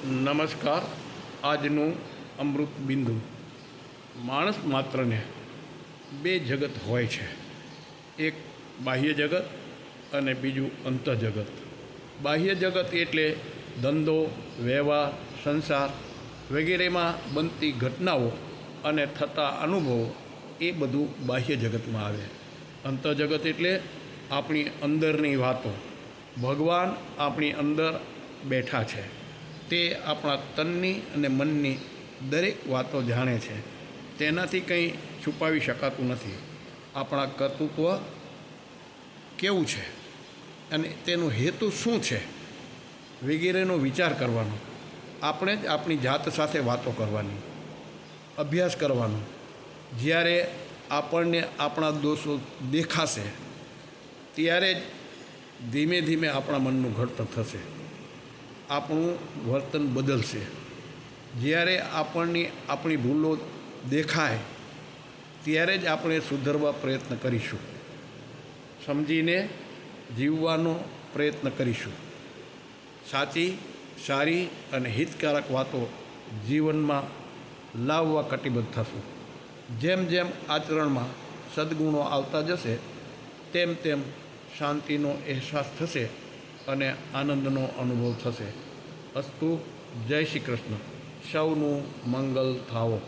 નમસ્કાર. આજનું અમૃત બિંદુ. માણસ માત્રને બે જગત હોય છે, એક બાહ્ય જગત અને બીજું અંતઃ જગત. બાહ્ય જગત એટલે ધંધો, વ્યવહાર, સંસાર વગેરેમાં બનતી ઘટનાઓ અને થતા અનુભવો, એ બધું બાહ્ય જગતમાં આવે. અંતઃ જગત એટલે આપણી અંદરની વાતો. ભગવાન આપણી અંદર બેઠા છે, તે આપણા તનની અને મનની દરેક વાતો જાણે છે. તેનાથી કંઈ છુપાવી શકાતું નથી. આપણા કર્તૃત્વ કેવું છે અને તેનો હેતુ શું છે વગેરેનો વિચાર કરવાનો. આપણે જ આપણી જાત સાથે વાતો કરવાની, અભ્યાસ કરવાનો. જ્યારે આપણને આપણા દોષો દેખાશે ત્યારે જ ધીમે ધીમે આપણા મનનું ઘડતર થશે, આપણું વર્તન બદલશે. જ્યારે આપણને આપણી ભૂલો દેખાય ત્યારે જ આપણે સુધરવા પ્રયત્ન કરીશું, સમજીને જીવવાનો પ્રયત્ન કરીશું. સાચી, સારી અને હિતકારક વાતો જીવનમાં લાવવા કટિબદ્ધ થશું. જેમ જેમ આચરણમાં સદ્ગુણો આવતા જશે તેમ તેમ શાંતિનો અહેસાસ થશે અને આનંદનો અનુભવ થશે. અસ્તુ. જય શ્રી કૃષ્ણ. સૌનું મંગલ થાવો.